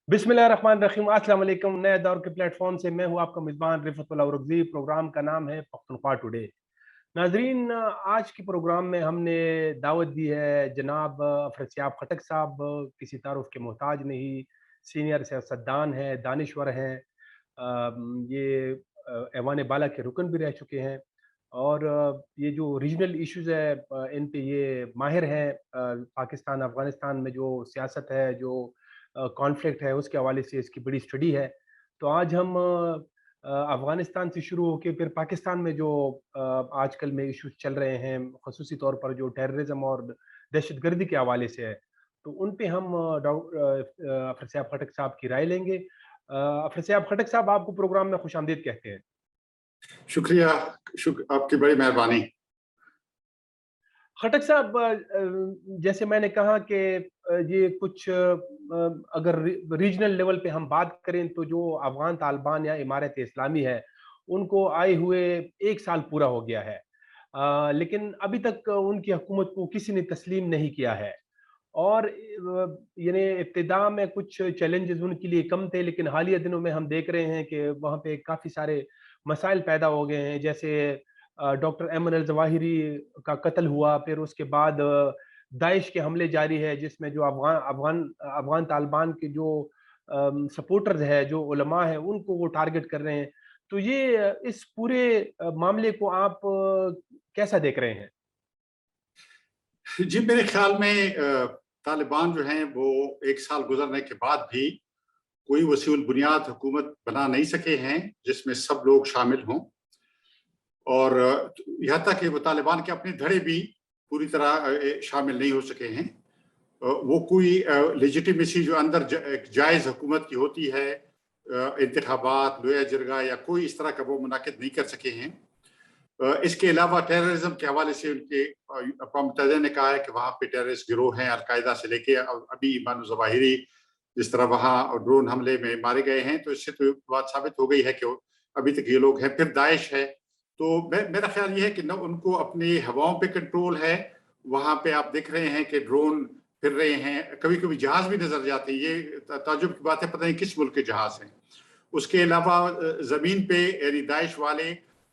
बिस्मिल्लाहिर्रहमानिर्रहीम। अस्सलाम वालेकुम। नए दौर के प्लेटफॉर्म से मैं हूं आपका मेज़बान रिफ़तुल्लाह उरगज़ी। प्रोग्राम का नाम है पख्तूनख्वा टुडे। नाज़रीन, आज के प्रोग्राम में हमने दावत दी है जनाब अफरसियाब खटक साहब। किसी तारुफ के मोहताज नहीं, सीनियर सियासतदान हैं, दानिश्वर हैं। ये ऐवान बाला के रुकन भी रह चुके हैं और ये जो रीजनल इश्यूज़ है इन पे ये माहिर हैं। पाकिस्तान अफ़गानिस्तान में जो सियासत है, जो कॉन्फ्लिक्ट है, उसके हवाले से इसकी बड़ी स्टडी है। तो आज हम अफ़गानिस्तान से शुरू होके फिर पाकिस्तान में जो आजकल में इश्यूज़ चल रहे हैं, ख़ुसूसी तौर पर जो टेररिज़्म और दहशतगर्दी के हवाले से है, तो उन पे हम अफर खटक साहब की राय लेंगे। अफर खटक साहब, आपको प्रोग्राम में खुशामदीद कहते हैं। शुक्रिया। आपकी बड़ी मेहरबानी। खटक साहब, जैसे मैंने कहा कि ये कुछ अगर रीजनल लेवल पे हम बात करें तो जो अफगान तालिबान या इमारत इस्लामी है, उनको आए हुए 1 साल पूरा हो गया है। लेकिन अभी तक उनकी हुकूमत को किसी ने तस्लीम नहीं किया है और यानी इब्तिदा में कुछ चैलेंजेस उनके लिए कम थे, लेकिन हालिया दिनों में हम देख रहे हैं कि वहाँ पे काफ़ी सारे मसाइल पैदा हो गए हैं। जैसे डॉक्टर अयमन अल जवाहिरी का कत्ल हुआ, फिर उसके बाद दाइश के हमले जारी है, जिसमें जो अफगान अफगान अफगान तालिबान के जो सपोर्टर्स है, जो उलमा है, उनको वो टारगेट कर रहे हैं। तो ये इस पूरे मामले को आप कैसा देख रहे हैं? जी, मेरे ख्याल में तालिबान जो हैं वो 1 साल गुजरने के बाद भी कोई वसीउल बुनियाद हुकूमत बना नहीं सके हैं जिसमें सब लोग शामिल हों, और यहाँ तक कि वो तालिबान के अपने धड़े भी पूरी तरह शामिल नहीं हो सके हैं। वो कोई लेजिटिमेसी जो अंदर एक जायज़ हुकूमत की होती है, इंतखाबात, लोया जरगा या कोई इस तरह का वो मुनाकिद नहीं कर सके हैं। इसके अलावा टेररिज्म के हवाले से उनके अक़वाम मुत्तहिदा ने कहा है कि वहाँ पे टेररिस्ट गिरोह हैं, अलकायदा से लेके अभी इमान ज़वाहिरी जिस तरह वहाँ ड्रोन हमले में मारे गए हैं, तो इससे तो बात साबित हो गई है कि अभी तक ये लोग हैं। फिर दाइश है। तो मेरा ख्याल ये है कि न उनको अपनी हवाओं पे कंट्रोल है। वहाँ पे आप देख रहे हैं कि ड्रोन फिर रहे हैं, कभी कभी जहाज भी नजर जाते हैं। ये ताज्जुब की बात है, पता नहीं किस मुल्क के जहाज हैं। उसके अलावा जमीन पे यानी दाइश वाले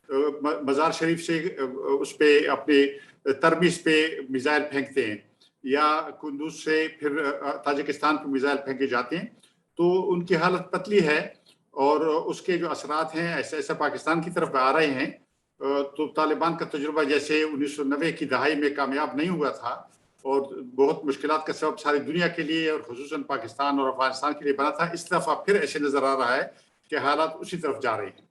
मज़ार शरीफ से उस पे अपने तरमीस पे मिसाइल फेंकते हैं, या कुंदूज से फिर ताजिकिस्तान पर मिसाइल फेंके जाते हैं। तो उनकी हालत पतली है और उसके जो असरात हैं ऐसे ऐसे पाकिस्तान की तरफ आ रहे हैं। तो तालिबान का तजुर्बा जैसे 1990 की दहाई में कामयाब नहीं हुआ था और बहुत मुश्किलात का सबब सारी दुनिया के लिए और खुसूसन पाकिस्तान और अफगानिस्तान के लिए बना था, इस दफा फिर ऐसे नजर आ रहा है कि हालात उसी तरफ जा रहे हैं।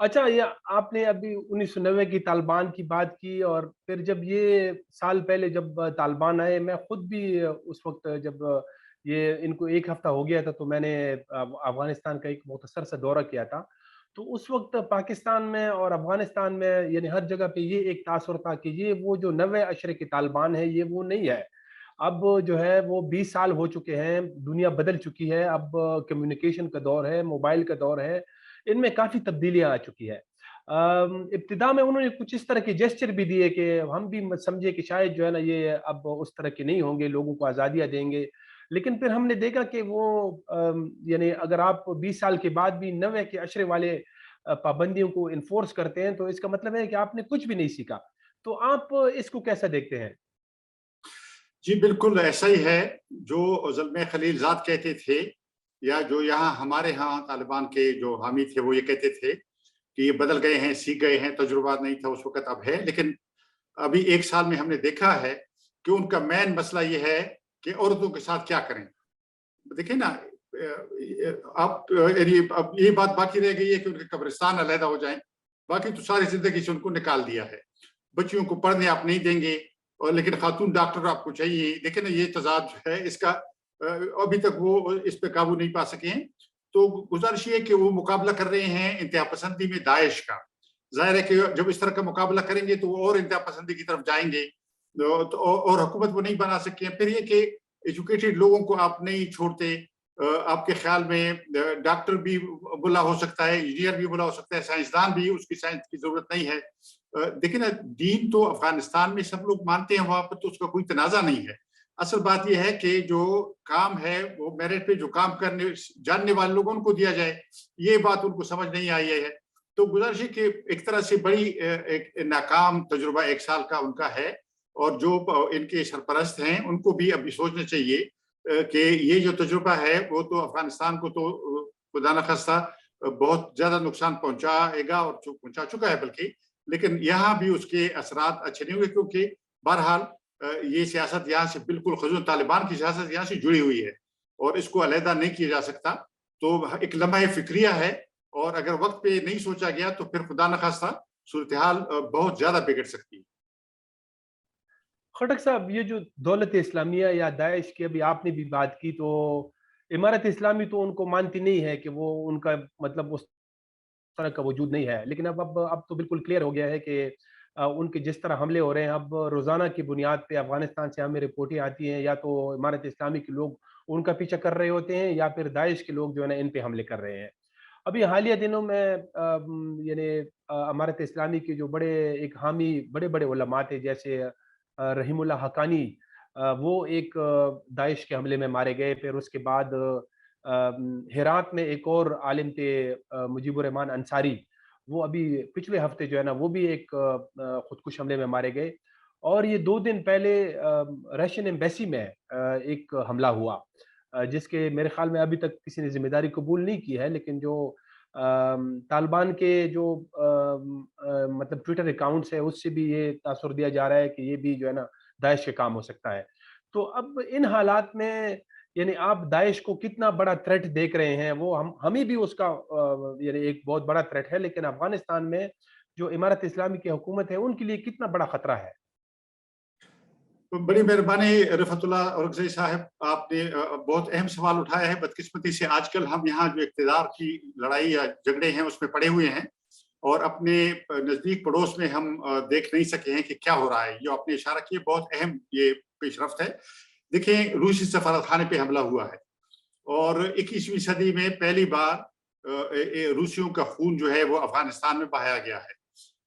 अच्छा, ये आपने अभी 1990 की तालिबान की बात की और फिर जब ये साल पहले जब तालिबान आए, मैं खुद भी उस वक्त जब ये इनको 1 हफ्ता हो गया था, तो मैंने अफगानिस्तान का एक मुख्तसर सा दौरा किया था। तो उस वक्त पाकिस्तान में और अफगानिस्तान में यानी हर जगह पे ये एक तासुर था कि ये वो जो नवे अशरे की तालिबान है, ये वो नहीं है। अब जो है वो 20 साल हो चुके हैं, दुनिया बदल चुकी है। अब कम्युनिकेशन का दौर है, मोबाइल का दौर है, इनमें काफ़ी तब्दीलियाँ आ चुकी है। इब्तिदा में उन्होंने कुछ इस तरह के जेस्चर भी दिए कि हम भी समझे कि शायद जो है ना ये अब उस तरह के नहीं होंगे, लोगों को आज़ादियाँ देंगे। लेकिन फिर हमने देखा कि वो यानी अगर आप 20 साल के बाद भी नवे के अशरे वाले पाबंदियों को इन्फोर्स करते हैं, तो इसका मतलब है कि आपने कुछ भी नहीं सीखा। तो आप इसको कैसा देखते हैं? जी, बिल्कुल ऐसा ही है। जो ज़ल्मे खलीलज़ाद कहते थे, या जो यहाँ हमारे यहाँ तालिबान के जो हामी थे वो ये कहते थे कि ये बदल गए हैं, सीख गए हैं, तजुर्बा नहीं था उस वक़्त, अब है। लेकिन अभी 1 साल में हमने देखा है कि उनका मेन मसला ये है कि औरतों के साथ क्या करें। देखिए ना, आप यानी अब ये बात बाकी रह गई है कि उनके कब्रिस्तान अलहदा हो जाएँ, बाकी तो सारी ज़िंदगी से उनको निकाल दिया है। बच्चियों को पढ़ने आप नहीं देंगे, और लेकिन खातून डॉक्टर आपको चाहिए। देखिए ना, ये तज़ाद जो है इसका अभी तक वो इस पे काबू नहीं पा सके हैं। तो गुज़ारिश ये है कि वो मुकाबला कर रहे हैं इंतहा पसंदी में दाइश का। ज़ाहिर है कि जब इस तरह का मुकाबला करेंगे तो वो और इंतहा पसंदी की तरफ जाएँगे, तो और हुकूमत वो नहीं बना सके हैं। फिर ये कि एजुकेटेड लोगों को आप नहीं छोड़ते। आपके ख्याल में डॉक्टर भी बुला हो सकता है, इंजीनियर भी बुला हो सकता है, साइंसदान भी, उसकी साइंस की ज़रूरत नहीं है। देखिए ना, दीन तो अफ़गानिस्तान में सब लोग मानते हैं, वहाँ पर तो उसका कोई तनाज़ा नहीं है। असल बात यह है कि जो काम है वो मेरिट पे जो काम करने जानने वाले लोगों को दिया जाए, ये बात उनको समझ नहीं आई है। तो गुजारिश है कि एक तरह से बड़ी एक नाकाम तजुर्बा 1 साल का उनका है, और जो इनके सरपरस्त हैं उनको भी अभी सोचना चाहिए कि ये जो तजुर्बा है वो तो अफगानिस्तान को तो खुदा न खास्ता बहुत ज्यादा नुकसान पहुंचाएगा और पहुंचा चुका है बल्कि, लेकिन यहाँ भी उसके असरात अच्छे नहीं हुए, क्योंकि बहरहाल ये सियासत यहाँ से बिल्कुल खजून, तालिबान की सियासत यहाँ से जुड़ी हुई है और इसको अलहदा नहीं किया जा सकता। तो एक लम्हा फिक्रिया है, और अगर वक्त पे नहीं सोचा गया तो फिर खुदा न खास्ता सूरत हाल बहुत ज्यादा बिगड़ सकती है। खटक साहब, ये जो दौलत इस्लामिया या दाइश की अभी आपने भी बात की, तो इमारत इस्लामी तो उनको मानती नहीं है कि वो उनका मतलब उस तरह का वजूद नहीं है, लेकिन अब तो बिल्कुल क्लियर हो गया है कि उनके जिस तरह हमले हो रहे हैं, अब रोज़ाना की बुनियाद पे अफ़गानिस्तान से हमें रिपोर्टें आती हैं, या तो इमारत इस्लामी के लोग उनका पीछा कर रहे होते हैं, या फिर दाइश के लोग जो है ना इन पे हमले कर रहे हैं। अभी हालिया दिनों में यानी इमारत इस्लामी के जो बड़े एक हामी बड़े-बड़े उलमा थे, जैसे रहीमुल्लाह हक्कानी, वो एक दाइश के हमले में मारे गए। फिर उसके बाद हेरात में एक और आलिम थे, मुजीबुर रहमान अंसारी, वो अभी पिछले हफ्ते जो है ना वो भी एक खुदकुश हमले में मारे गए। और ये 2 दिन पहले रशियन एम्बेसी में एक हमला हुआ, जिसके मेरे ख्याल में अभी तक किसी ने ज़िम्मेदारी कबूल नहीं की है, लेकिन जो तालिबान के जो मतलब ट्विटर अकाउंट्स है, उससे भी ये तासुर दिया जा रहा है कि ये भी जो है ना दाइश के काम हो सकता है। तो अब इन हालात में यानी आप दाइश को कितना बड़ा थ्रेट देख रहे हैं? वो हमें भी उसका यानी एक बहुत बड़ा थ्रेट है, लेकिन अफ़गानिस्तान में जो इमारत इस्लामी की हुकूमत है, उनके लिए कितना बड़ा खतरा है? तो बड़ी मेहरबानी रफ़तुल्लाह औरकज़ई साहब, आपने बहुत अहम सवाल उठाया है। बदकिस्मती से आजकल हम यहाँ जो इक़्तिदार की लड़ाई या झगड़े हैं उसमें पड़े हुए हैं, और अपने नज़दीक पड़ोस में हम देख नहीं सके हैं कि क्या हो रहा है। जो आपने इशारा किया, बहुत अहम ये पेशरफ्त है। देखें, रूसी सफारतखाने पे हमला हुआ है, और 21वीं सदी में पहली बार रूसियों का खून जो है वो अफ़गानिस्तान में बहाया गया है।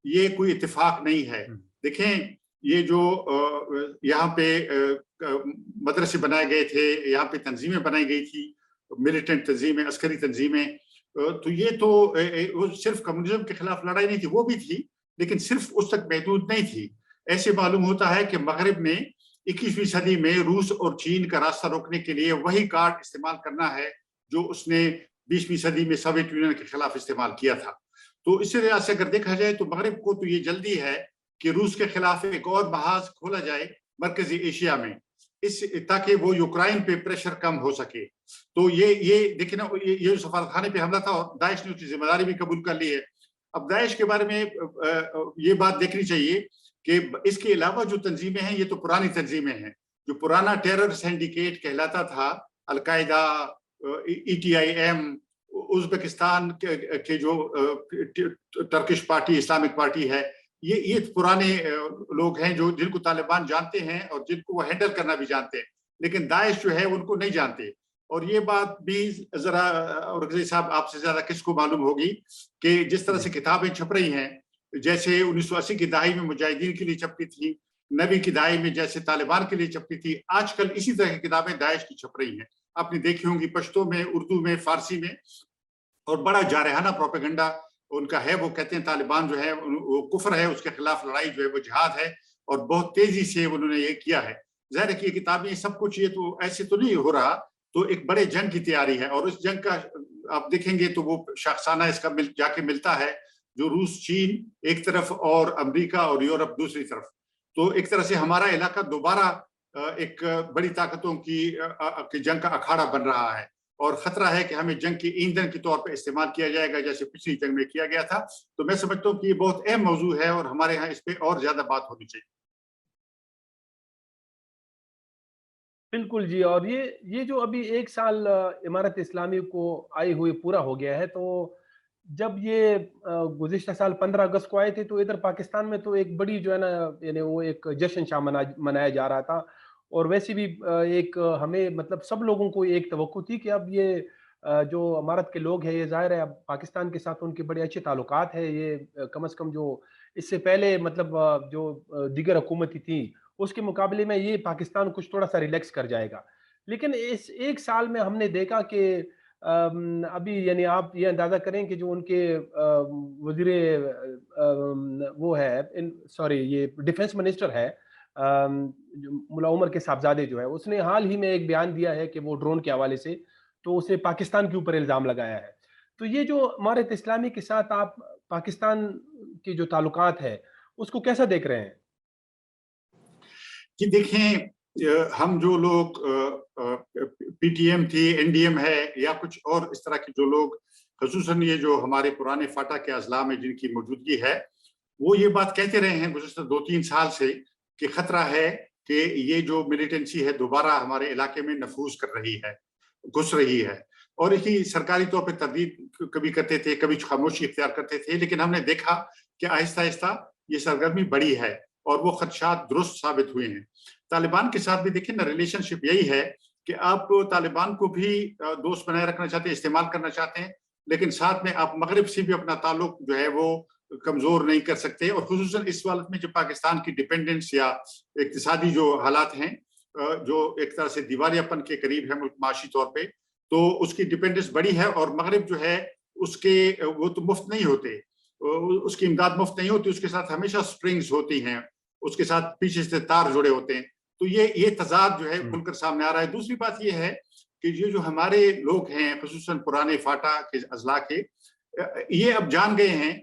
ये कोई इत्तेफाक नहीं है। देखें, ये जो यहाँ पे मदरसे बनाए गए थे, यहाँ पे तंजीमें बनाई गई थी, मिलिटेंट तंजीमें, अस्करी तंजीमें, तो ये तो वो सिर्फ कम्युनिज्म के खिलाफ लड़ाई नहीं थी, वो भी थी, लेकिन सिर्फ उस तक महदूद नहीं थी। ऐसे मालूम होता है कि मगरिब ने 21वीं सदी में रूस और चीन का रास्ता रोकने के लिए वही कार्ड इस्तेमाल करना है जो उसने 20वीं सदी में सोवियत यूनियन के खिलाफ इस्तेमाल किया था। तो इस लिहाज से अगर देखा जाए तो मगरिब को तो ये जल्दी है कि रूस के खिलाफ एक और महाज खोला जाए मरकजी एशिया में, इस ताकि वो यूक्रेन पे प्रेशर कम हो सके। तो ये देखिए ना, ये जो सफारतखाने पे हमला था, और दाइश ने उसकी जिम्मेदारी भी कबूल कर ली है। अब दाइश के बारे में ये बात देखनी चाहिए कि इसके अलावा जो तंजीमें हैं ये तो पुरानी तंजीमें हैं। जो पुराना टेरर सिंडिकेट कहलाता था, अलकायदा, ETIM, उज़्बेकिस्तान के जो टर्किश पार्टी, इस्लामिक पार्टी है, ये पुराने लोग हैं जो जिनको तालिबान जानते हैं और जिनको वो हैंडल करना भी जानते हैं, लेकिन दाइश जो है उनको नहीं जानते। और ये बात भी जरा औरकज़ई साहब आपसे ज्यादा किसको मालूम होगी कि जिस तरह से किताबें छप रही हैं, जैसे 1980 की दहाई में मुजाहिदीन के लिए छपती थी, 90 की दहाई में जैसे तालिबान के लिए छपती थी, आजकल इसी तरह की किताबें दाइश की छप रही हैं। आपने देखी होंगी पश्तो में, उर्दू में, फारसी में, और बड़ा जारहाना प्रोपेगेंडा उनका है। वो कहते हैं तालिबान जो है वो कुफ्र है, उसके खिलाफ लड़ाई जो है वो जिहाद है, और बहुत तेजी से उन्होंने ये किया है। ज़ाहिर है कि ये किताबें सब कुछ ये तो ऐसे तो नहीं हो रहा, तो एक बड़े जंग की तैयारी है, और उस जंग का आप देखेंगे तो वो शाखसाना इसका जाके मिलता है, जो रूस चीन एक तरफ और अमेरिका और यूरोप दूसरी तरफ। तो एक तरह से हमारा इलाका दोबारा एक बड़ी ताकतों की जंग का अखाड़ा बन रहा है, और खतरा है कि हमें जंग के ईंधन के तौर पर इस्तेमाल किया जाएगा, जैसे पिछली जंग में किया गया था। तो मैं समझता हूँ कि ये बहुत अहम मौजू है, और हमारे यहाँ इस पे और ज्यादा बात होनी चाहिए। बिल्कुल जी। और ये जो अभी 1 साल इमारत इस्लामी को आए हुए पूरा हो गया है, तो जब ये गुज़िश्ता साल 15 अगस्त को आए थे, तो इधर पाकिस्तान में तो एक बड़ी जो है ना यानी वो एक जश्न शाह मनाया जा रहा था। और वैसे भी एक हमें मतलब सब लोगों को एक तवक्को थी कि अब ये जो इमारत के लोग हैं, ये ज़ाहिर है अब पाकिस्तान के साथ उनके बड़े अच्छे ताल्लुकात हैं। ये कम से कम जो इससे पहले मतलब जो दीगर हुकूमतें थी, اس کے مقابلے میں یہ پاکستان کچھ تھوڑا سا ریلیکس کر جائے گا. لیکن اس ایک سال میں ہم نے دیکھا کہ ابھی یعنی آپ یہ اندازہ کریں کہ جو ان کے وزیر وہ ہے سوری یہ ڈیفنس منسٹر ہے جو ملا عمر کے صاحبزادے جو ہے، اس نے حال ہی میں ایک بیان دیا ہے کہ وہ ڈرون کے حوالے سے تو اسے پاکستان کے اوپر الزام لگایا ہے. تو یہ جو امارت اسلامی کے ساتھ آپ پاکستان کے جو تعلقات ہے اس کو کیسا دیکھ رہے ہیں؟ کہ دیکھیں ہم جو لوگ پی ٹی ایم تھی، این ڈی ایم ہے یا کچھ اور اس طرح کے جو لوگ خصوصاً یہ جو ہمارے پرانے فاٹا کے اضلاع میں جن کی موجودگی ہے، وہ یہ بات کہتے رہے ہیں گزشتہ 2-3 سال سے کہ خطرہ ہے کہ یہ جو ملیٹنسی ہے دوبارہ ہمارے علاقے میں نفوذ کر رہی ہے، گھس رہی ہے. اور اسی سرکاری طور پہ تردید کبھی کرتے تھے، کبھی خاموشی اختیار کرتے تھے، لیکن ہم نے دیکھا کہ آہستہ آہستہ یہ سرگرمی بڑی ہے اور وہ خدشات درست ثابت ہوئے ہیں. طالبان کے ساتھ بھی دیکھیں نا، ریلیشن شپ یہی ہے کہ آپ طالبان کو بھی دوست بنائے رکھنا چاہتے ہیں، استعمال کرنا چاہتے ہیں، لیکن ساتھ میں آپ مغرب سے بھی اپنا تعلق جو ہے وہ کمزور نہیں کر سکتے. اور خصوصاً اس حالت میں جو پاکستان کی ڈیپینڈنس یا اقتصادی جو حالات ہیں جو ایک طرح سے دیوالیہ پن کے قریب ہے ملک معاشی طور پہ، تو اس کی ڈیپینڈنس بڑی ہے. اور مغرب جو ہے اس کے وہ تو مفت نہیں ہوتے، اس کی امداد مفت نہیں ہوتی، اس کے ساتھ ہمیشہ سٹرنگز ہوتی ہیں، اس کے ساتھ پیچھے سے تار جڑے ہوتے ہیں. تو یہ تضاد جو ہے کھل کر سامنے آ رہا ہے. دوسری بات یہ ہے کہ یہ جو ہمارے لوگ ہیں خصوصاً پرانے فاٹا کے اضلاع کے، یہ اب جان گئے ہیں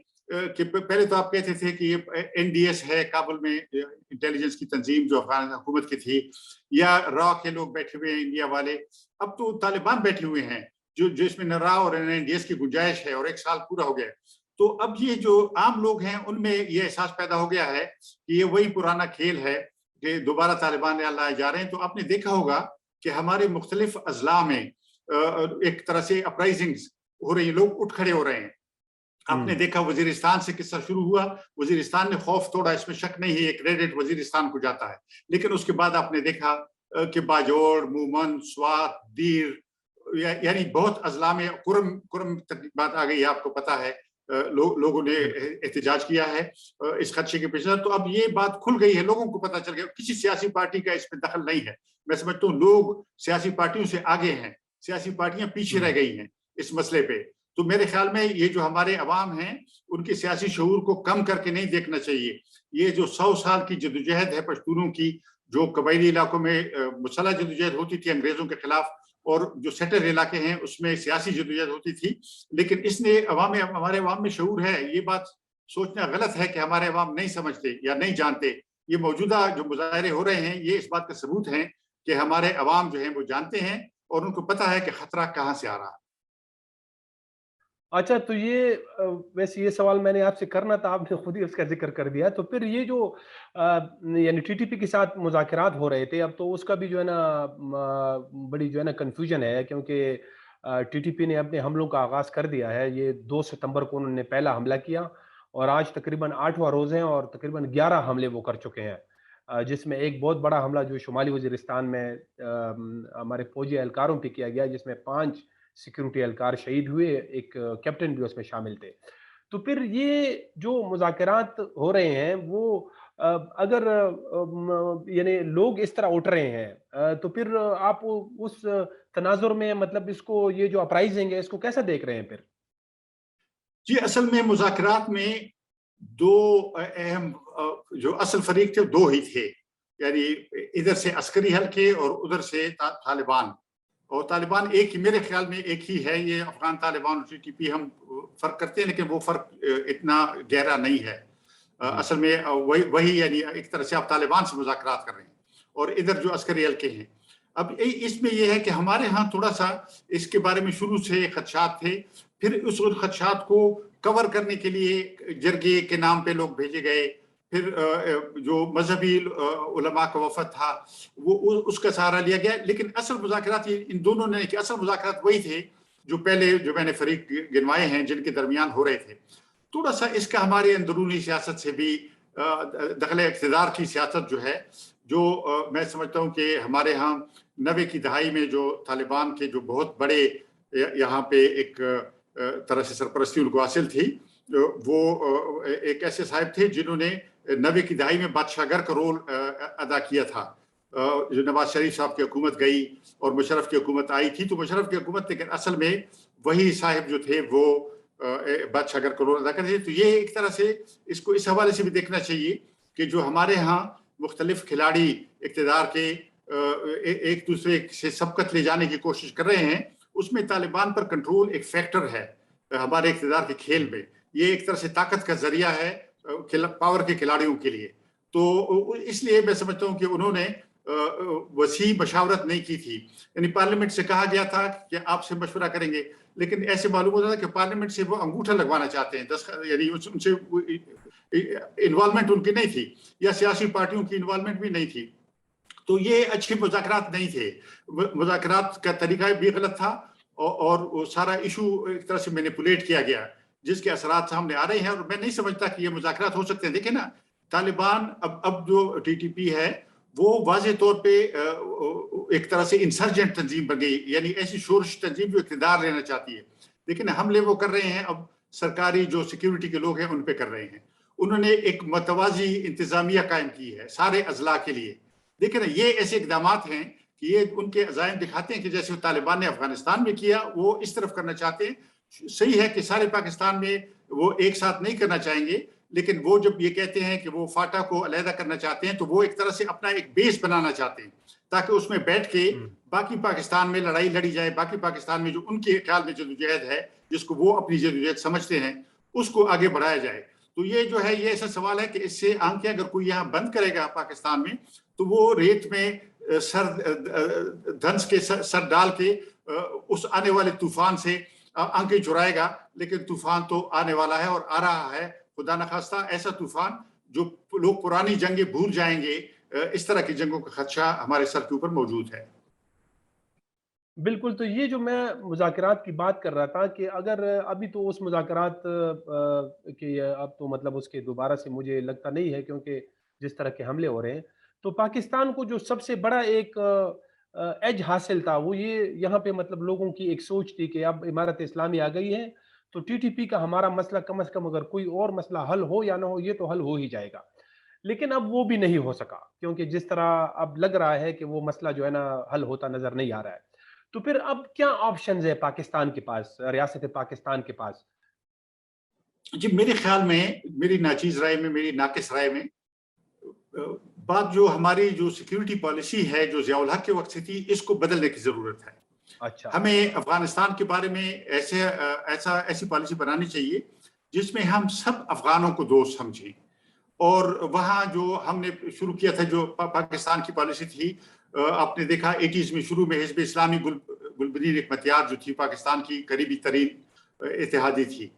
کہ پہلے تو آپ کہتے تھے کہ یہ این ڈی ایس ہے کابل میں، انٹیلیجنس کی تنظیم جو افغان حکومت کی تھی، یا را کے لوگ بیٹھے ہوئے ہیں انڈیا والے. اب تو طالبان بیٹھے ہوئے ہیں جو اس میں نہ را اور این ڈی ایس کی گنجائش ہے، اور 1 سال پورا ہو گیا. تو اب یہ جو عام لوگ ہیں ان میں یہ احساس پیدا ہو گیا ہے کہ یہ وہی پرانا کھیل ہے کہ دوبارہ طالبان لائے جا رہے ہیں. تو آپ نے دیکھا ہوگا کہ ہمارے مختلف اضلاع میں ایک طرح سے اپرائزنگز ہو رہی ہیں، لوگ اٹھ کھڑے ہو رہے ہیں. آپ نے دیکھا وزیرستان سے قصہ شروع ہوا، وزیرستان نے خوف توڑا، اس میں شک نہیں ہے، ایک کریڈٹ وزیرستان کو جاتا ہے. لیکن اس کے بعد آپ نے دیکھا کہ باجوڑ، مومند، سوات، دیر، یعنی بہت اضلاع میں کرم بات آ گئی، آپ کو پتا ہے لوگوں نے احتجاج کیا ہے اس خدشے کے پیش نظر. تو اب یہ بات کھل گئی ہے، لوگوں کو پتا چل گیا، کسی سیاسی پارٹی کا اس میں دخل نہیں ہے. میں سمجھتا ہوں لوگ سیاسی پارٹیوں سے آگے ہیں، سیاسی پارٹیاں پیچھے رہ گئی ہیں اس مسئلے پہ. تو میرے خیال میں یہ جو ہمارے عوام ہیں ان کے سیاسی شعور کو کم کر کے نہیں دیکھنا چاہیے. یہ جو 100 سال کی جدوجہد ہے پشتونوں کی، جو قبائلی علاقوں میں مسلح جدوجہد ہوتی تھی انگریزوں کے خلاف، اور جو سیٹل علاقے ہیں اس میں سیاسی جدوجہد ہوتی تھی، لیکن اس نے ہمارے عوام میں شعور ہے. یہ بات سوچنا غلط ہے کہ ہمارے عوام نہیں سمجھتے یا نہیں جانتے. یہ موجودہ جو مظاہرے ہو رہے ہیں یہ اس بات کا ثبوت ہیں کہ ہمارے عوام جو ہیں وہ جانتے ہیں اور ان کو پتا ہے کہ خطرہ کہاں سے آ رہا ہے. اچھا، تو یہ ویسے یہ سوال میں نے آپ سے کرنا تھا، آپ نے خود ہی اس کا ذکر کر دیا. تو پھر یہ جو یعنی ٹی ٹی پی کے ساتھ مذاکرات ہو رہے تھے، اب تو اس کا بھی جو ہے نا بڑی جو ہے نا کنفیوژن ہے، کیونکہ ٹی ٹی پی نے اپنے حملوں کا آغاز کر دیا ہے. یہ 2 ستمبر کو انہوں نے پہلا حملہ کیا اور آج تقریباً 8واں روز ہے اور تقریباً 11 حملے وہ کر چکے ہیں، جس میں ایک بہت بڑا حملہ جو شمالی وزیرستان میں ہمارے فوجی اہلکاروں پہ کیا گیا، جس میں 5 سیکیورٹی اہلکار شہید ہوئے، ایک کیپٹن بھی اس میں شامل تھے. تو پھر یہ جو مذاکرات ہو رہے ہیں وہ اگر یعنی لوگ اس طرح اٹھ رہے ہیں تو پھر آپ اس تناظر میں مطلب اس کو یہ جو اپرائزنگ ہے اس کو کیسا دیکھ رہے ہیں پھر؟ جی، اصل میں مذاکرات میں 2 اہم جو اصل فریق تھے 2 ہی تھے، یعنی ادھر سے عسکری حلقے اور ادھر سے طالبان. اور طالبان ایک ہی، میرے خیال میں ایک ہی ہے. یہ افغان طالبان اور ٹی ٹی پی ہم فرق کرتے ہیں لیکن وہ فرق اتنا گہرا نہیں ہے. اصل میں وہی یعنی ایک طرح سے آپ طالبان سے مذاکرات کر رہے ہیں اور ادھر جو عسکری حلقے ہیں. اب اس میں یہ ہے کہ ہمارے ہاں تھوڑا سا اس کے بارے میں شروع سے خدشات تھے، پھر اس خدشات کو کور کرنے کے لیے جرگے کے نام پہ لوگ بھیجے گئے، پھر جو مذہبی علماء کا وفد تھا وہ اس کا سہارا لیا گیا. لیکن اصل مذاکرات ان دونوں نے کہ اصل مذاکرات وہی تھے جو پہلے جو میں نے فریق گنوائے ہیں جن کے درمیان ہو رہے تھے. تھوڑا سا اس کا ہمارے اندرونی سیاست سے بھی دخل اقتدار کی سیاست جو ہے، جو میں سمجھتا ہوں کہ ہمارے ہاں 90 کی دہائی میں جو طالبان کے جو بہت بڑے یہاں پہ ایک طرح سے سرپرستی ان کو حاصل تھی، وہ ایک ایسے صاحب تھے جنہوں نے 90 की दहाई में बादशाहगर का रोल अदा किया था। जो नवाज शरीफ साहब की हुकूमत गई और मुशर्रफ की हुकूमत आई थी, तो मुशर्रफ की हुकूमत, लेकिन असल में वही साहिब जो थे वो बादशाहगर का रोल अदा करते थे। तो ये एक तरह से इसको इस हवाले से भी देखना चाहिए कि जो हमारे यहाँ मुख्तलिफ खिलाड़ी इक़्तिदार के एक दूसरे से सबकत ले जाने की कोशिश कर रहे हैं, उसमें तालिबान पर कंट्रोल एक फैक्टर है हमारे इक़्तिदार के खेल में। ये एक तरह से ताकत का जरिया है पावर के खिलाड़ियों के लिए। तो इसलिए मैं समझता हूँ कि उन्होंने वसी मशावरत नहीं की थी। यानी पार्लियामेंट से कहा गया था कि आपसे मशवरा करेंगे, लेकिन ऐसे मालूम होता था कि पार्लियामेंट से वो अंगूठा लगवाना चाहते हैं, यानी उनसे इन्वॉल्वमेंट उनकी नहीं थी, या सियासी पार्टियों की इन्वॉल्वमेंट भी नहीं थी। तो ये अच्छे मुज़ाकरात नहीं थे, मुज़ाकरात का तरीका भी गलत था, और वो सारा इशू एक तरह से मैनिपुलेट किया गया, जिसके असरात सामने आ रहे हैं। और मैं नहीं समझता कि ये मुज़ाकरात हो सकते हैं। देखिए ना, तालिबान अब जो टीटीपी है वो वाज़े तौर पे एक तरह से इंसर्जेंट तंजीम बन गई, यानी ऐसी शोरश तंजीम जो इक़्तिदार लेना चाहती है। लेकिन हमले वो कर रहे हैं, अब सरकारी जो सिक्योरिटी के लोग हैं उन पे कर रहे हैं। उन्होंने एक मतवाजी इंतजामिया कायम की है सारे अजला के लिए। देखिए ना, ये ऐसे इकदाम हैं कि ये उनके अज़ाइम दिखाते हैं कि जैसे तालिबान ने अफगानिस्तान में किया, वो इस तरफ करना चाहते हैं। सही है कि सारे पाकिस्तान में वो एक साथ नहीं करना चाहेंगे, लेकिन वो जब ये कहते हैं कि वो फाटा को अलहदा करना चाहते हैं, तो वो एक तरह से अपना एक बेस बनाना चाहते हैं, ताकि उसमें बैठ के बाकी पाकिस्तान में लड़ाई लड़ी जाए, बाकी पाकिस्तान में जो उनके ख्याल में जदोजहद है, जिसको वो अपनी जदोजहद समझते हैं, उसको आगे बढ़ाया जाए। तो ये जो है, ये ऐसा सवाल है कि इससे आंखें अगर कोई यहाँ बंद करेगा पाकिस्तान में, तो वो रेत में धंस के सर डाल के उस आने वाले तूफान से आंखें चुराएगा। लेकिन तूफान तो आने वाला है और आ रहा है, खुदा न खास्ता ऐसा तूफान जो लोग पुरानी जंगें भूल जाएंगे। इस तरह की जंगों का खदशा हमारे सर के ऊपर मौजूद है। बिल्कुल, तो ये जो मैं मुज़ाकरात की बात कर रहा था कि अगर अभी तो उस मुज़ाकरात कि अब तो मतलब उसके दोबारा से मुझे लगता नहीं है, क्योंकि जिस तरह के हमले हो रहे हैं, तो पाकिस्तान को जो सबसे बड़ा एक एज हासिल था वो ये यहाँ पे मतलब लोगों की एक सोच थी कि अब इमारत इस्लामी आ गई है, तो टीटीपी का हमारा मसला कम से कम अगर कोई और मसला हल हो या ना हो, ये तो हल हो ही जाएगा। लेकिन अब वो भी नहीं हो सका, क्योंकि जिस तरह अब लग रहा है कि वो मसला जो है ना हल होता नजर नहीं आ रहा है। तो फिर अब क्या ऑप्शंस है पाकिस्तान के पास, रियासत पाकिस्तान के पास? जी, मेरे ख्याल में, मेरी नाचीज राय में, मेरी नाकिस राय में, बात जो हमारी जो सिक्योरिटी पॉलिसी है जो ज़ियाउल हक के वक्त से थी, इसको बदलने की जरूरत है। अच्छा। हमें अफगानिस्तान के बारे में ऐसी पॉलिसी बनानी चाहिए जिसमें हम सब अफगानों को दोस्त समझें। और वहाँ जो हमने शुरू किया था, जो पाकिस्तान की पॉलिसी थी, आपने देखा 80s में शुरू में हिज़्ब इस्लामी गुलबदीन हिकमतयार जो थी पाकिस्तान की करीबी तरीन इत्तेहादी थी।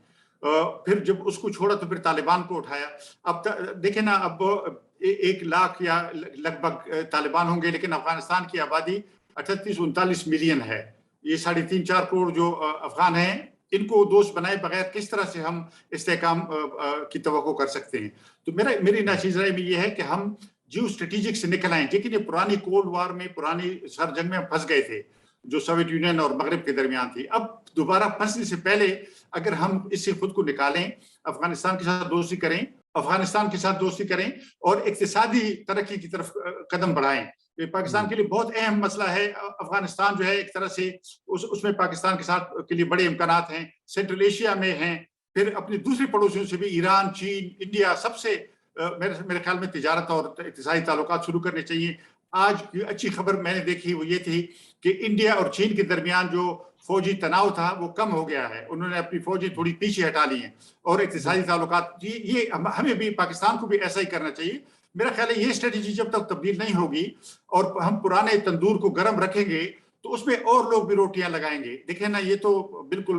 फिर जब उसको छोड़ा तो फिर तालिबान को उठाया। अब देखें ना, अब 1 लाख या लगभग तालिबान होंगे, लेकिन अफगानिस्तान की आबादी 38-39 मिलियन है। ये 3.5-4 करोड़ जो अफगान हैं, इनको दोस्त बनाए बगैर किस तरह से हम इस्तेहकाम की तवक्को कर सकते हैं? तो मेरी नाचीज राय में ये है कि हम जियो स्ट्रेटेजिक से निकल आए। देखिए, पुरानी कोल्ड वार में, पुरानी सर जंग में हम फंस गए थे, जो सोवियत यूनियन और मगरब के दरमियान थी। अब दोबारा फंसने से पहले अगर हम इससे खुद को निकालें, अफगानिस्तान के साथ दोस्ती करें और इक्तिसादी तरक्की की तरफ कदम बढ़ाएं। पाकिस्तान के लिए बहुत अहम मसला है। अफगानिस्तान जो है एक तरह से उसमें पाकिस्तान के साथ के लिए बड़े इम्कानात हैं, सेंट्रल एशिया में हैं, फिर अपने दूसरे पड़ोसियों से भी, ईरान, चीन, इंडिया, सबसे मेरे ख्याल में तिजारत और इक्तिसादी ताल्लुकात शुरू करने चाहिए। आज की अच्छी खबर मैंने देखी वो ये थी कि इंडिया और चीन के दरमियान जो फौजी तनाव था वो कम हो गया है। उन्होंने अपनी फौजी थोड़ी पीछे हटा ली हैं और इक्तिसादी ताल्लुकात, ये हमें भी, पाकिस्तान को भी ऐसा ही करना चाहिए। मेरा ख्याल है ये स्ट्रेटेजी जब तक तब्दील नहीं होगी और हम पुराने तंदूर को गर्म रखेंगे, तो उसमें और लोग भी रोटियां लगाएंगे। देखिए ना, ये तो बिल्कुल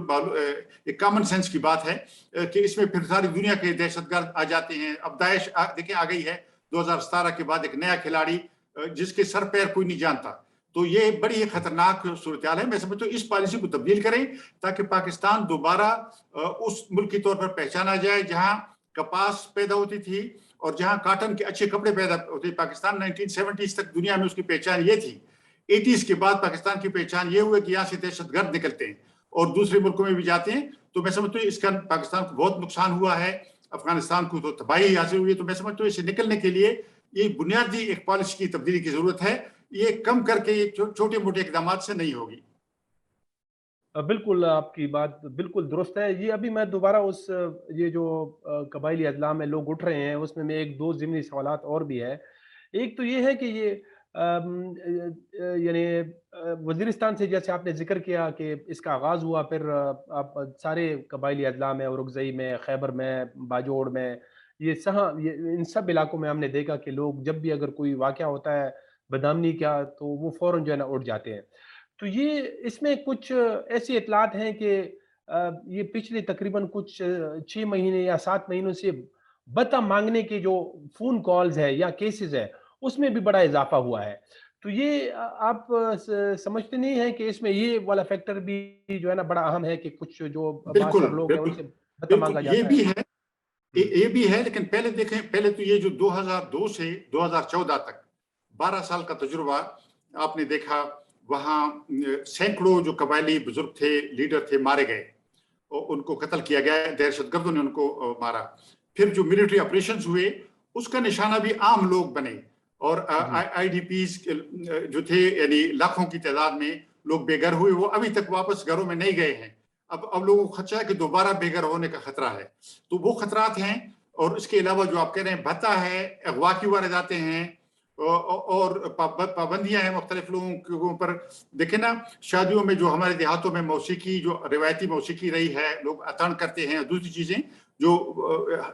एक कॉमन सेंस की बात है कि इसमें फिर सारी दुनिया के दहशतगर्द आ जाते हैं। अब दाइश देखिए आ गई है 2017 के बाद, एक नया खिलाड़ी जिसके सर पैर कोई नहीं जानता। तो ये बड़ी खतरनाक सूरत-ए-हाल है। मैं समझता हूँ इस पॉलिसी को तब्दील करें ताकि पाकिस्तान दोबारा उस मुल्क के तौर पर पहचाना जाए जहां कपास पैदा होती थी और जहां कॉटन के अच्छे कपड़े पैदा होते। पाकिस्तान 1970s तक दुनिया में उसकी पहचान ये थी। 80s के बाद पाकिस्तान की पहचान ये हुई कि यहाँ से दहशतगर्द निकलते हैं और दूसरे मुल्कों में भी जाते हैं। तो मैं समझता हूँ इसका पाकिस्तान को बहुत नुकसान हुआ है। अफगानिस्तान को तो तबाही हासिल हुई है। तो मैं समझता हूँ इससे निकलने के लिए ये बुनियादी एक पॉलिसी की तब्दीली की जरूरत है। ये कम करके ये छोटे मोटे इकदाम से नहीं होगी। बिल्कुल आपकी बात बिल्कुल दुरुस्त है। ये अभी मैं दोबारा उस ये जो कबायली अदला में लोग उठ रहे हैं उसमें मैं एक दो ज़िमनी सवालात और भी है। एक तो ये है कि ये यानी वज़ीरिस्तान से जैसे आपने ज़िक्र किया कि इसका आगाज़ हुआ, फिर आप सारे कबायली अदला में, औरकज़ई में, खैबर में, बाजोड़ में, ये इन सब इलाकों में हमने देखा कि लोग जब भी अगर कोई वाक़या होता है बदअमनी का, तो वो फ़ौरन जो है ना उठ जाते हैं। तो ये इसमें कुछ ऐसी इतलात हैं कि ये पिछले तकरीबन कुछ 6 महीने या 7 महीनों से बता माँगने के जो फ़ोन कॉल्स है या केसेज़ है, उसमें भी बड़ा इज़ाफ़ा हुआ है। तो ये आप समझते नहीं हैं कि इसमें ये वाला फैक्टर भी जो है ना बड़ा अहम है कि कुछ जो बिल्कुल बासर लोग हैं बिल्कुल उनसे बता बिल्कुल, माँगा ये जाता है? भी है, हुँ, ये भी है। लेकिन पहले देखें, पहले तो ये जो 2002 से 2014 तक 12 साल का तजुर्बा आपने देखा, वहां सैकड़ों जो कबायली बुजुर्ग थे, लीडर थे, मारे गए और उनको कत्ल किया गया, दहशतगर्दों ने उनको मारा। फिर जो मिलिट्री ऑपरेशंस हुए उसका निशाना भी आम लोग बने और जी। आईडीपीज जो थे, यानी लाखों की तादाद में लोग बेघर हुए, वो अभी तक वापस घरों में नहीं गए हैं। अब लोगों को खदशा है कि दोबारा बेघर होने का खतरा है। तो वो खतरात हैं। और इसके अलावा जो आप कह रहे हैं भत्ता है, अगवा की वारदातें हैं और पाबंदियां हैं मुख्तलिफ लोगों के ऊपर। देखे ना, शादियों में जो हमारे देहातों में मौसीकी, जो रिवायती मौसीकी रही है, लोग अतन करते हैं, दूसरी चीजें जो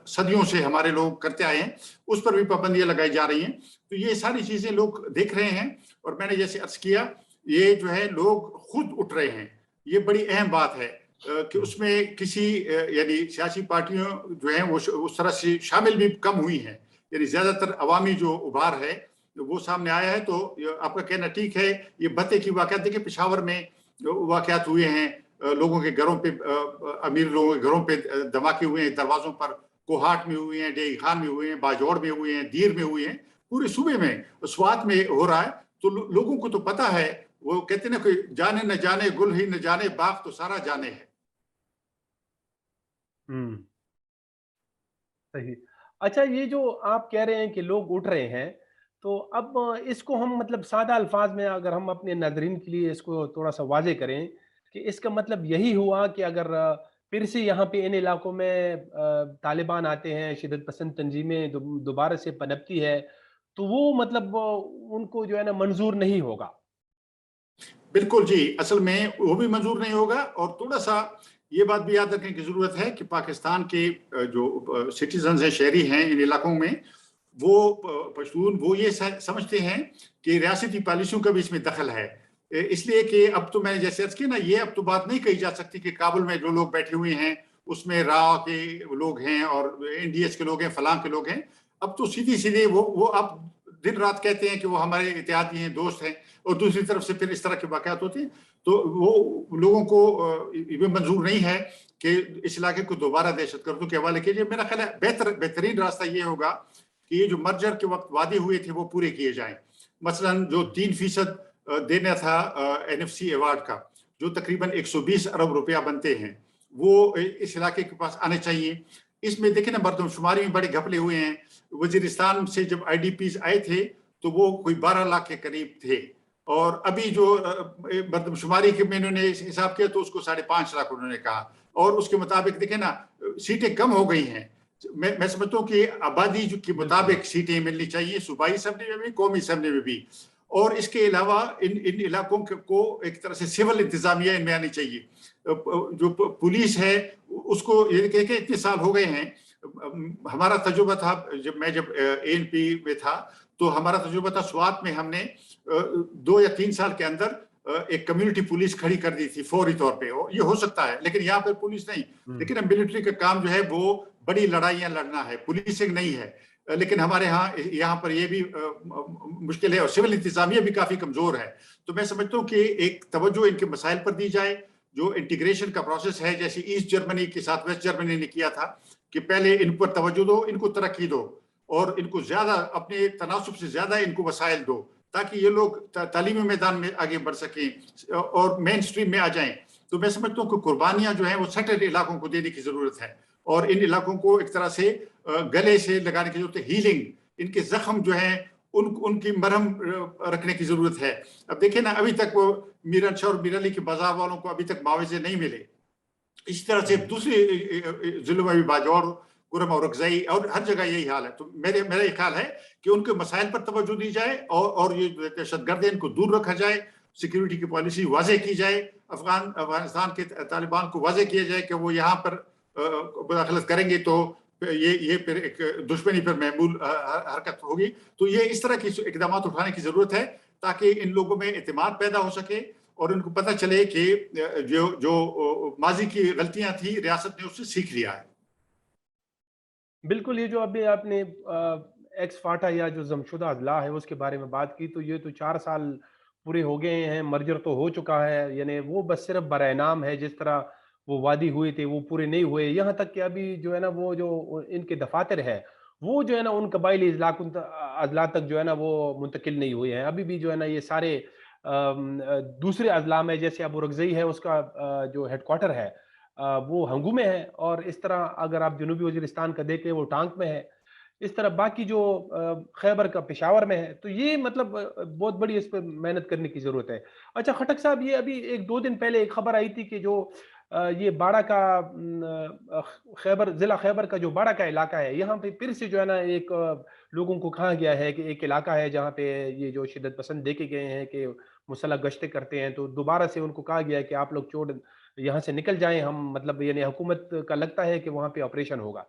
सदियों से हमारे लोग करते आए हैं, उस पर भी पाबंदियां लगाई जा रही हैं। तो ये सारी चीजें लोग देख रहे हैं। और मैंने जैसे अर्ज किया, ये जो है लोग खुद उठ रहे हैं। ये बड़ी अहम बात है कि उसमें किसी यानी सियासी पार्टियों जो हैं वो उस तरह से शामिल भी कम हुई हैं। यानी ज्यादातर अवामी जो उभार है वो सामने आया है। तो आपका कहना ठीक है। ये भत्ते की वाकयात देखिए, पेशावर में वाकयात हुए हैं, लोगों के घरों पे, अमीर लोगों के घरों पे धमाके हुए हैं, दरवाजों पर। कोहाट में हुए हैं, डेगी खान में हुए हैं, बाजौड़ में हुए हैं, दीर में हुए हैं, पूरे सूबे में, स्वात में हो रहा है। तो लोगों को तो पता है। वो कहते ना, कोई जाने न जाने गुल ही न जाने बाग, तो सारा जाने है। हुँ। सही। अच्छा, ये जो आप कह रहे हैं कि लोग उठ रहे हैं, तो अब इसको हम मतलब सादा अल्फ़ाज़ में अगर हम अपने नाज़रीन के लिए इसको थोड़ा-सा वाज़ेह करें, कि इसका मतलब यही हुआ कि अगर फिर से यहाँ पे इन इलाकों में तालिबान आते हैं, शिदत पसंद तंज़ीमें दोबारा से पनपती है, तो वो मतलब उनको जो है ना मंज़ूर नहीं होगा। बिल्कुल जी, असल में वो भी मंजूर नहीं होगा। और थोड़ा सा ये बात भी याद रखने की जरूरत है कि पाकिस्तान के जो सिटीजन हैं, शहरी हैं इन इलाकों में, वो पश्तून वो ये समझते हैं कि रियासती पॉलिसियों का भी इसमें दखल है। इसलिए कि अब तो मैंने जैसे अर्ज किया ना, ये अब तो बात नहीं कही जा सकती कि काबुल में जो लोग बैठे हुए हैं उसमें रा के लोग हैं और एनडीएस के लोग हैं, फलां के लोग हैं। अब तो सीधी सीधे वो अब दिन रात कहते हैं कि वो हमारे इत्तेहादी हैं, दोस्त हैं, और दूसरी तरफ से फिर इस तरह के वाकयात होते हैं। तो वो लोगों को ये मंजूर नहीं है कि इस इलाके को दोबारा दहशतगर्दों के हवाले कीजिए। मेरा ख्याल है बेहतरीन रास्ता ये होगा कि ये जो मर्जर के वक्त वादे हुए थे वो पूरे किए जाएं। मसलन जो 3% देना था एनएफसी अवार्ड का, जो तकरीबन 120 अरब रुपया बनते हैं, वो इस इलाके के पास आने चाहिए। इसमें देखें ना, मरदमशुमारी में बड़े घपले हुए हैं। वजीरिस्तान से जब आईडीपीज आए थे तो वो कोई 12 लाख के करीब थे, और अभी जो मरदमशुमारी के में इन्होंने हिसाब किया तो उसको 5.5 लाख उन्होंने कहा। और उसके मुताबिक देखें ना, सीटें कम हो गई हैं। मैं समझता हूँ कि आबादी के बिल्कुल, मुताबिक सीटें मिलनी चाहिए, सूबाई असम्बली में भी, कौमी असम्बली में भी। और इसके अलावा इन इलाकों को एक तरह से सिविल इंतजामिया इनमें आनी चाहिए। जो पुलिस है उसको ये कह के इतने साल हो गए हैं। हमारा तजुर्बा था, जब एएनपी में था, तो हमारा तजुर्बा था स्वात में हमने 2 या 3 साल के अंदर एक कम्युनिटी पुलिस खड़ी कर दी थी फौरी तौर पे। और ये हो सकता है, लेकिन यहाँ पर पुलिस नहीं। हुँ। लेकिन मिलिट्री का काम जो है वो बड़ी लड़ाइयां लड़ना है, पुलिसिंग नहीं है। लेकिन हमारे यहाँ पर ये भी मुश्किल है, और सिविल इंतजामिया भी काफी कमजोर है। तो मैं समझता हूँ कि एक तवज्जो इनके मसाइल पर दी जाए। जो इंटीग्रेशन का प्रोसेस है, जैसे ईस्ट जर्मनी के साथ वेस्ट जर्मनी ने किया था, कि पहले इन पर तवज्जो दो, इनको तरक्की दो, और इनको ज्यादा अपने तनासुब से ज्यादा इनको वसाइल दो, ताकि ये लोग तालीमी मैदान में आगे बढ़ सकें और मेन स्ट्रीम में आ जाएं। तो मैं समझता हूँ कि कुर्बानियां जो हैं वो सेटल्ड इलाकों को देने की जरूरत है। اور ان علاقوں کو ایک طرح سے گلے سے لگانے کی ضرورت ہے, ہیلنگ, ان کے زخم جو ہیں ان کی مرہم رکھنے کی ضرورت ہے. اب دیکھیں نا, ابھی تک وہ میران شاہ اور میر علی کے بازار والوں کو ابھی تک معاوضے نہیں ملے. اسی طرح سے دوسرے ضلعوں میں بھی باجوڑ, گرم اور رکزائی اور ہر جگہ یہی حال ہے. تو میرا یہ خیال ہے کہ ان کے مسائل پر توجہ دی جائے اور یہ دہشت گرد ہیں ان کو دور رکھا جائے, سیکیورٹی کی پالیسی واضح کی جائے, افغانستان کے طالبان کو واضح کیا جائے کہ وہ یہاں پر مداخلت کریں گے تو یہ پھر ایک دشمنی پر معمول حرکت ہوگی. تو یہ اس طرح کی اقدامات اٹھانے کی ضرورت ہے تاکہ ان لوگوں میں اعتماد پیدا ہو سکے اور ان کو پتہ چلے کہ جو ماضی کی غلطیاں تھیں ریاست نے اس سے سیکھ لیا ہے. بالکل, یہ جو ابھی آپ نے ایکس فاٹا یا جو ضمشدہ اضلاع ہے اس کے بارے میں بات کی, تو یہ تو 4 سال پورے ہو گئے ہیں, مرجر تو ہو چکا ہے, یعنی وہ بس صرف برائے نام ہے. جس طرح وہ وعدے ہوئے تھے وہ پورے نہیں ہوئے, یہاں تک کہ ابھی جو ہے نا وہ جو ان کے دفاتر ہے وہ جو ہے نا ان قبائلی اضلاع تک جو ہے نا وہ منتقل نہیں ہوئے ہیں. ابھی بھی جو ہے نا یہ سارے دوسرے اضلاع میں, جیسے ابو رگزئی ہے اس کا جو ہیڈ کوارٹر ہے وہ ہنگو میں ہے, اور اس طرح اگر آپ جنوبی وزیرستان کا دیکھیں وہ ٹانک میں ہے, اس طرح باقی جو خیبر کا پشاور میں ہے. تو یہ مطلب بہت بڑی اس پہ محنت کرنے کی ضرورت ہے. اچھا خٹک صاحب, یہ ابھی 1-2 دن پہلے ایک خبر آئی تھی کہ جو یہ باڑہ کا ضلع خیبر کا جو باڑہ کا علاقہ ہے, یہاں پہ پھر سے جو ہے نا ایک لوگوں کو کہا گیا ہے کہ ایک علاقہ ہے جہاں پہ یہ جو شدت پسند دیکھے گئے ہیں کہ مسلح گشتیں کرتے ہیں, تو دوبارہ سے ان کو کہا گیا ہے کہ آپ لوگ چھوڑ یہاں سے نکل جائیں, ہم مطلب یعنی حکومت کا لگتا ہے کہ وہاں پہ آپریشن ہوگا.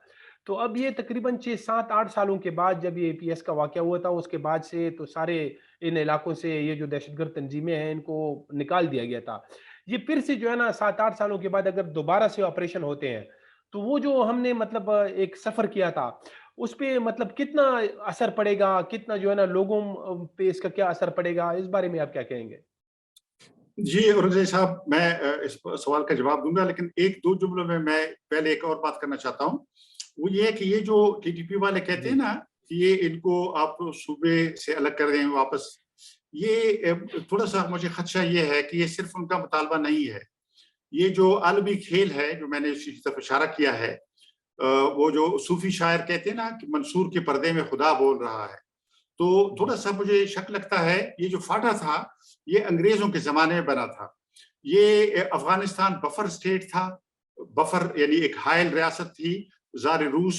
تو اب یہ تقریباً 6-7-8 سالوں کے بعد جب یہ APS کا واقعہ ہوا تھا, اس کے بعد سے تو سارے ان علاقوں سے یہ جو دہشت گرد تنظیمیں ہیں ان کو نکال دیا گیا تھا. یہ پھر سے جو ہے نا 7-8 سالوں کے بعد اگر دوبارہ سے آپریشن ہوتے ہیں تو وہ جو ہم نے مطلب ایک سفر کیا تھا اس پہ مطلب کتنا اثر پڑے گا, کتنا جو ہے نا لوگوں پہ اس کا کیا اثر پڑے گا, اس بارے میں آپ کیا کہیں گے؟ جی اورنگزئی صاحب, میں اس سوال کا جواب دوں گا, لیکن 1-2 جملوں میں پہلے ایک اور بات کرنا چاہتا ہوں. وہ یہ ہے کہ یہ جو TTP والے کہتے ہیں نا کہ یہ ان کو آپ صوبے سے الگ کر دیں واپس, یہ تھوڑا سا مجھے خدشہ یہ ہے کہ یہ صرف ان کا مطالبہ نہیں ہے. یہ جو عالمی کھیل ہے جو میں نے اسی طرف اشارہ کیا ہے, وہ جو صوفی شاعر کہتے ہیں نا کہ منصور کے پردے میں خدا بول رہا ہے, تو تھوڑا سا مجھے شک لگتا ہے یہ جو فاٹا تھا یہ انگریزوں کے زمانے میں بنا تھا. یہ افغانستان بفر اسٹیٹ تھا, بفر یعنی ایک حائل ریاست تھی زار روس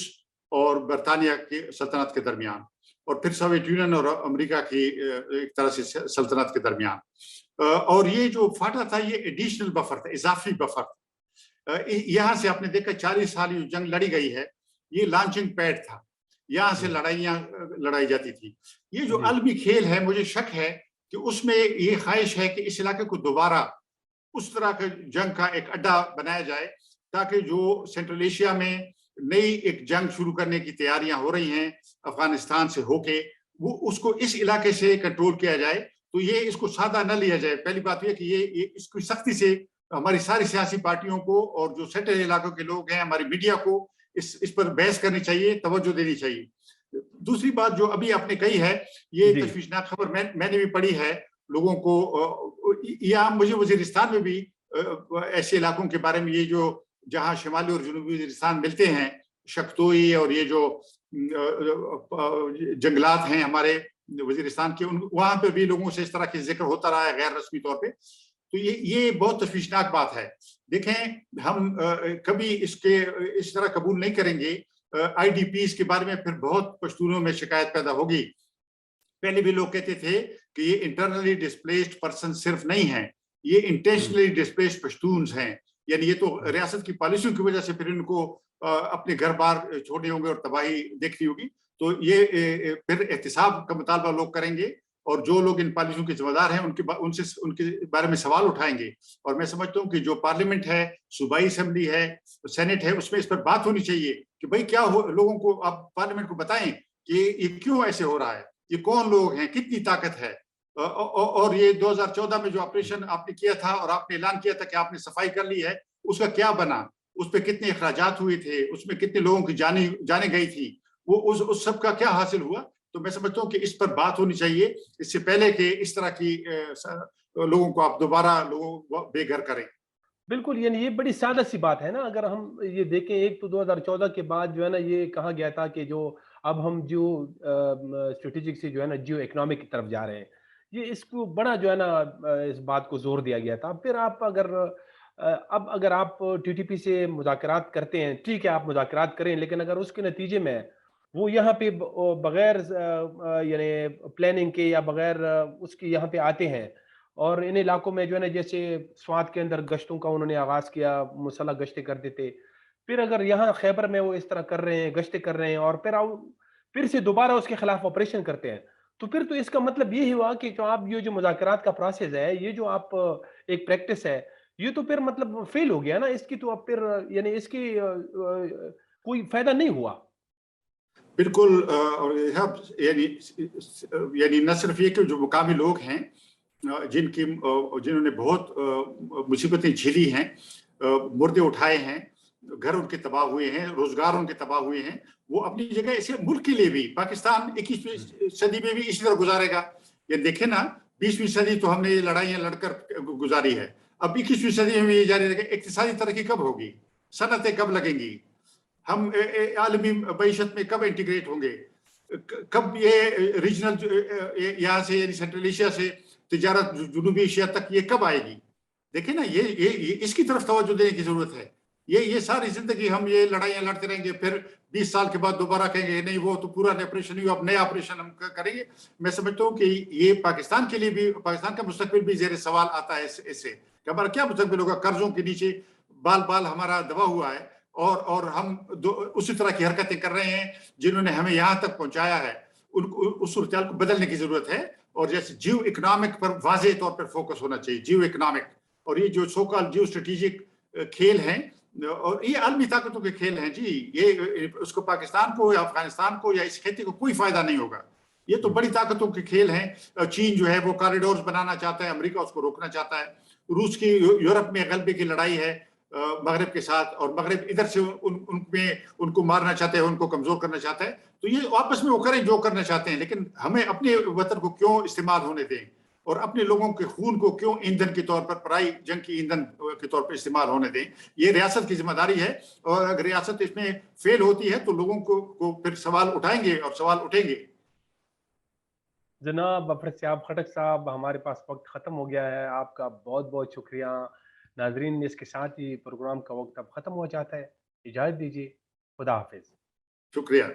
اور برطانیہ کی سلطنت کے درمیان, اور پھر سوویت یونین اور امریکہ کی ایک طرح سے سلطنت کے درمیان. اور یہ جو فاٹا تھا یہ ایڈیشنل بفر تھا, اضافی بفر تھا. یہاں سے آپ نے دیکھا 40 سال جو جنگ لڑی گئی ہے یہ لانچنگ پیڈ تھا, یہاں سے لڑائیاں لڑائی جاتی تھی. یہ جو عالمی کھیل ہے مجھے شک ہے کہ اس میں یہ خواہش ہے کہ اس علاقے کو دوبارہ اس طرح کے جنگ کا ایک اڈا بنایا جائے تاکہ جو سینٹرل ایشیا میں نئی ایک جنگ شروع کرنے کی تیاریاں ہو رہی ہیں افغانستان سے ہو کے, وہ اس کو اس علاقے سے کنٹرول کیا جائے. تو یہ اس کو سادہ نہ لیا جائے. پہلی بات یہ کہ یہ اس کی سختی سے ہماری ساری سیاسی پارٹیوں کو اور جو سینٹرل علاقوں کے لوگ ہیں ہماری میڈیا کو اس پر بحث کرنی چاہیے, توجہ دینی چاہیے. دوسری بات جو ابھی آپ نے کہی ہے یہ تشویشناک خبر میں نے بھی پڑھی ہے لوگوں کو, یا مجھے وزیرستان میں بھی ایسے علاقوں کے بارے میں یہ جو جہاں شمالی اور جنوبی وزیرستان ملتے ہیں, شکتوئی اور یہ جو جنگلات ہیں ہمارے وزیرستان کے, وہاں پہ بھی لوگوں سے اس طرح کے ذکر ہوتا رہا ہے غیر رسمی طور پہ. تو یہ بہت تشویشناک بات ہے. دیکھیں ہم کبھی اس طرح قبول نہیں کریں گے. IDPs کے بارے میں پھر بہت پشتونوں میں شکایت پیدا ہوگی. پہلے بھی لوگ کہتے تھے کہ یہ انٹرنلی ڈسپلیسڈ پرسن صرف نہیں ہیں, یہ انٹینشنلی ڈسپلیسڈ پشتونز ہیں. یعنی یہ تو ریاست کی پالیسیوں کی وجہ سے پھر ان کو اپنے گھر بار چھوڑنے ہوں گے اور تباہی دیکھنی ہوگی. تو یہ پھر احتساب کا مطالبہ لوگ کریں گے, اور جو لوگ ان پالیسیوں کے ذمہ دار ہیں ان کے بارے میں سوال اٹھائیں گے. اور میں سمجھتا ہوں کہ جو پارلیمنٹ ہے, صوبائی اسمبلی ہے, سینٹ ہے, اس میں اس پر بات ہونی چاہیے کہ بھائی کیا لوگوں کو آپ پارلیمنٹ کو بتائیں کہ یہ کیوں ایسے ہو رہا ہے, یہ کون لوگ ہیں, کتنی طاقت ہے. اور یہ 2014 میں جو آپریشن آپ نے کیا تھا اور آپ نے اعلان کیا تھا کہ آپ نے صفائی کر لی ہے, اس کا کیا بنا, اس پہ کتنے اخراجات ہوئے تھے, اس میں کتنے لوگوں کی جانیں گئی تھی, وہ اس سب کا کیا حاصل ہوا. تو میں سمجھتا ہوں کہ اس پر بات ہونی چاہیے اس سے پہلے کہ اس طرح کی لوگوں کو آپ دوبارہ بے گھر کریں. बिल्कुल, यानी ये बड़ी सादा सी बात है ना, अगर हम ये देखें, एक तो 2014 के बाद जो है ना, ये कहा गया था कि जो अब हम जियो स्ट्रेटेजिक से जो है ना जियो इकोनॉमिक की तरफ जा रहे हैं। ये इसको बड़ा जो है ना इस बात को ज़ोर दिया गया था। फिर आप अगर अब अगर आप टीटीपी से मुज़ाकरात करते हैं, ठीक है आप मुज़ाकरात करें, लेकिन अगर उसके नतीजे में वो यहाँ पे बगैर यानी प्लानिंग के या बगैर उसके यहाँ पे आते हैं और इन इलाकों में जो है ना, जैसे स्वात के अंदर गश्तों का उन्होंने आगाज़ किया, मुसल्लह गश्तें कर देते। फिर अगर यहाँ खैबर में वो इस तरह कर रहे हैं, गश्तें कर रहे हैं और फिर से दोबारा उसके खिलाफ ऑपरेशन करते हैं, तो फिर तो इसका मतलब ये ही हुआ कि जो आप ये जो मुज़ाकरात का प्रोसेस है, ये जो आप एक प्रैक्टिस है, ये तो फिर मतलब फ़ेल हो गया ना, इसकी तो अब फिर यानी इसकी कोई फ़ायदा नहीं हुआ। बिल्कुल और यहाँ यानी यानी न सिर्फ ये कि जो मुकामी लोग हैं जिन्होंने बहुत मुसीबतें झेली हैं, मुर्दे उठाए हैं, घर उनके तबाह हुए हैं, रोजगार उनके तबाह हुए हैं, वो अपनी जगह इसे मुल्क के लिए भी पाकिस्तान 21वीं सदी में भी इसी तरह गुजारेगा। ये देखे ना, 20वीं सदी तो हमने ये लड़ाइयां लड़कर गुजारी है, अब 21वीं सदी में भी ये जारी रहेगा। इक्तिसादी तरक्की कब होगी, सनतें कब लगेंगी, हम आलमी मीशत में कब इंटीग्रेट होंगे, कब ये रीजनल यहाँ से यानी सेंट्रल एशिया से तिजारत जुनूबी एशिया तक ये कब आएगी। देखिए ना, ये इसकी तरफ तवज्जो देने की जरूरत है। ये सारी जिंदगी हम ये लड़ाइयां लड़ते रहेंगे, फिर 20 साल के बाद दोबारा कहेंगे नहीं वो तो पूरा ऑपरेशन हुआ, अब नया ऑपरेशन हम करेंगे। मैं समझता हूँ कि ये पाकिस्तान के लिए भी, पाकिस्तान का मुस्तकबिल भी जेर सवाल आता है इससे कि हमारा क्या मुस्तकबिल होगा। कर्जों के नीचे बाल बाल हमारा दबा हुआ है और हम उसी तरह की हरकतें कर रहे हैं जिन्होंने हमें यहाँ तक पहुंचाया है। उनको उस सूरत को बदलने की जरूरत है। और जैसे जियो इकोनॉमिक पर वाज़ेह तौर पर फोकस होना चाहिए, जियो इकोनॉमिक। और ये जो सो कॉल्ड जियो स्ट्रेटेजिक खेल हैं, और ये आलमी ताकतों के खेल हैं जी, ये उसको पाकिस्तान को या अफगानिस्तान को या इस खेती को कोई फायदा नहीं होगा। ये तो बड़ी ताकतों के खेल हैं। चीन जो है वो कॉरिडोर्स बनाना चाहता है, अमेरिका उसको रोकना चाहता है। रूस की यूरोप में गलबे की लड़ाई है मगरब के साथ, और मगरब इधर से उनमें उनको मारना चाहते हैं, उनको कमजोर करना चाहता है। तो ये आपस में वो करें जो करना चाहते हैं, लेकिन हमें अपने वतन को क्यों इस्तेमाल होने दें, और अपने लोगों के खून को क्यों ईंधन के तौर पर, पराई जंग की ईंधन के तौर पर इस्तेमाल होने दें। ये रियासत की जिम्मेदारी है, और अगर रियासत इसमें फेल होती है तो लोगों को फिर सवाल उठाएंगे और सवाल उठेंगे। जनाब अफरत सियाब खटक साहब, हमारे पास वक्त ख़त्म हो गया है। आपका बहुत बहुत शुक्रिया। नाजरीन, इसके साथ ही प्रोग्राम का वक्त अब ख़त्म हो जाता है। इजाज़त दीजिए। खुदा हाफिज़। शुक्रिया।